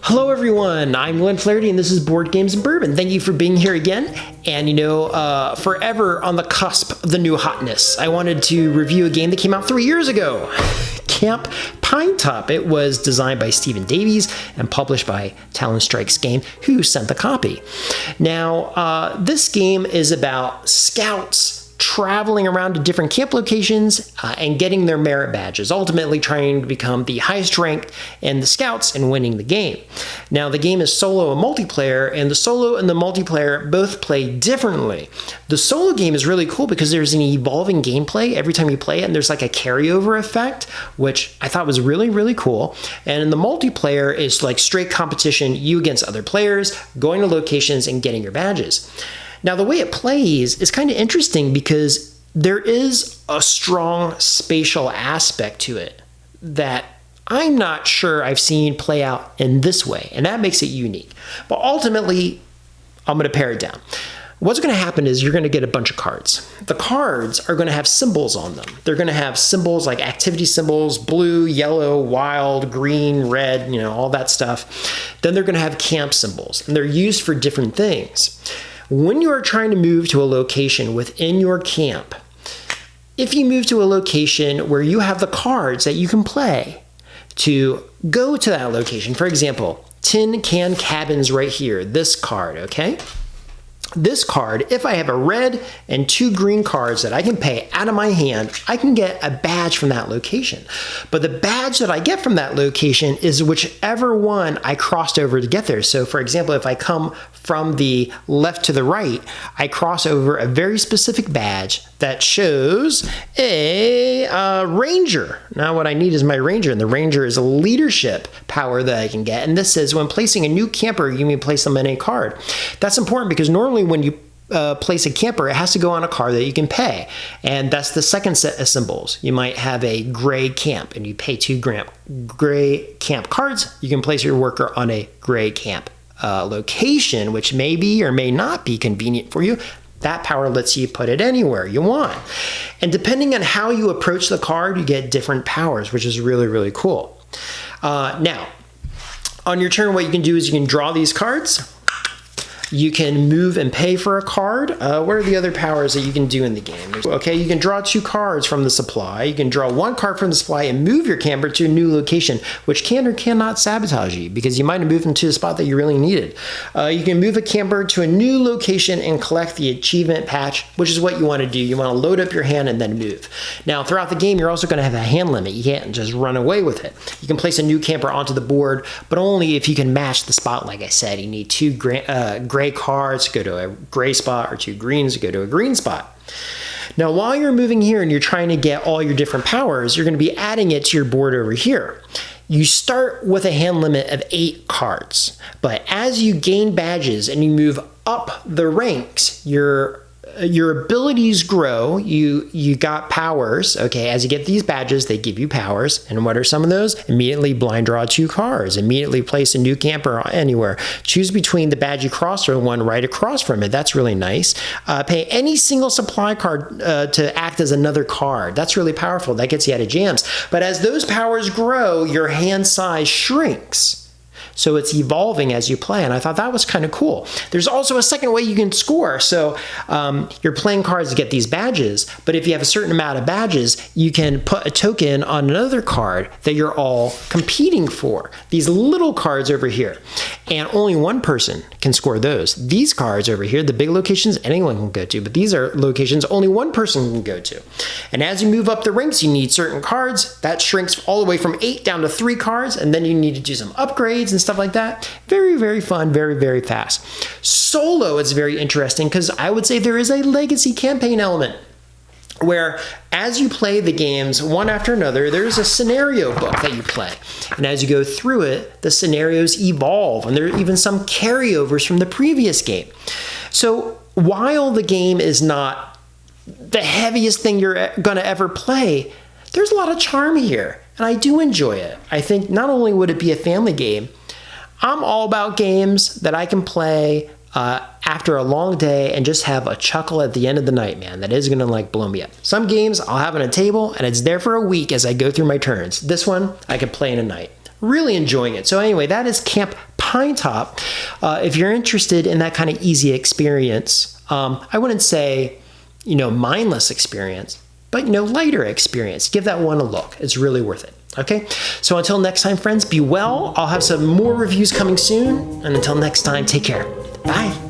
Hello everyone, I'm Glenn Flaherty and this is Board Games and Bourbon. Thank you for being here again. And forever on the cusp of the new hotness, I wanted to review a game that came out 3 years ago. Camp Pinetop. It was designed by Stephen Davies and published by Talon Strikes Game, who sent the copy. Now, this game is about scouts traveling around to different camp locations and getting their merit badges, ultimately trying to become the highest ranked in the scouts and winning the game. Now, the game is solo and multiplayer, and the solo and the multiplayer both play differently. The solo game is really cool because there's an evolving gameplay every time you play it, and there's like a carryover effect, which I thought was really, really cool. And in the multiplayer, it's like straight competition, you against other players, going to locations and getting your badges. Now, the way it plays is kind of interesting because there is a strong spatial aspect to it that I'm not sure I've seen play out in this way, and that makes it unique. But ultimately, I'm going to pare it down. What's going to happen is you're going to get a bunch of cards. The cards are going to have symbols on them. They're going to have symbols like activity symbols, blue, yellow, wild, green, red, all that stuff. Then they're going to have camp symbols, and they're used for different things. When you are trying to move to a location within your camp, if you move to a location where you have the cards that you can play to go to that location, for example, Tin Can Cabins right here, this card, okay? This card, if I have a red and 2 green cards that I can pay out of my hand, I can get a badge from that location. But the badge that I get from that location is whichever one I crossed over to get there. So for example, if I come from the left to the right, I cross over a very specific badge that shows a ranger. Now what I need is my ranger, and the ranger is a leadership power that I can get. And this says when placing a new camper, you may place them on a card. That's important because normally when you place a camper, it has to go on a card that you can pay. And that's the second set of symbols. You might have a gray camp and you pay 2 gray camp cards. You can place your worker on a gray camp location, which may be or may not be convenient for you. That power lets you put it anywhere you want. And depending on how you approach the card, you get different powers, which is really, really cool. Now, on your turn, what you can do is you can draw these cards. You can move and pay for a card. What are the other powers that you can do in the game? Okay, you can draw 2 cards from the supply. You can draw 1 card from the supply and move your camper to a new location, which can or cannot sabotage you because you might have moved them to a spot that you really needed. You can move a camper to a new location and collect the achievement patch, which is what you want to do. You want to load up your hand and then move. Now, throughout the game, you're also going to have a hand limit. You can't just run away with it. You can place a new camper onto the board, but only if you can match the spot. Like I said, you need 2 gray cards to go to a gray spot or 2 greens to go to a green spot. Now, while you're moving here and you're trying to get all your different powers, you're going to be adding it to your board over here. You start with a hand limit of 8 cards, but as you gain badges and you move up the ranks, your abilities grow. You got powers. Okay, as you get these badges, they give you powers. And what are some of those? Immediately blind draw 2 cards. Immediately place a new camper anywhere. Choose between the badge you crossed or one right across from it. That's really nice. Pay any single supply card to act as another card. That's really powerful. That gets you out of jams. But as those powers grow, your hand size shrinks. So it's evolving as you play, and I thought that was kind of cool. There's also a second way you can score. So you're playing cards to get these badges, but if you have a certain amount of badges, you can put a token on another card that you're all competing for. These little cards over here, and only one person can score those. These cards over here, the big locations, anyone can go to, but these are locations only one person can go to. And as you move up the ranks, you need certain cards. That shrinks all the way from 8 down to 3 cards, and then you need to do some upgrades and stuff like that. Very, very fun, very, very fast. Solo is very interesting because I would say there is a legacy campaign element where as you play the games one after another, there's a scenario book that you play. And as you go through it, the scenarios evolve, and there are even some carryovers from the previous game. So while the game is not the heaviest thing you're going to ever play, there's a lot of charm here, and I do enjoy it. I think not only would it be a family game, I'm all about games that I can play after a long day and just have a chuckle at the end of the night, man. That is gonna blow me up. Some games I'll have on a table and it's there for a week as I go through my turns. This one I can play in a night. Really enjoying it. So anyway, that is Camp Pinetop. If you're interested in that kind of easy experience, I wouldn't say, mindless experience, but, lighter experience. Give that one a look. It's really worth it. Okay, so until next time, friends, be well. I'll have some more reviews coming soon. And until next time, take care. Bye.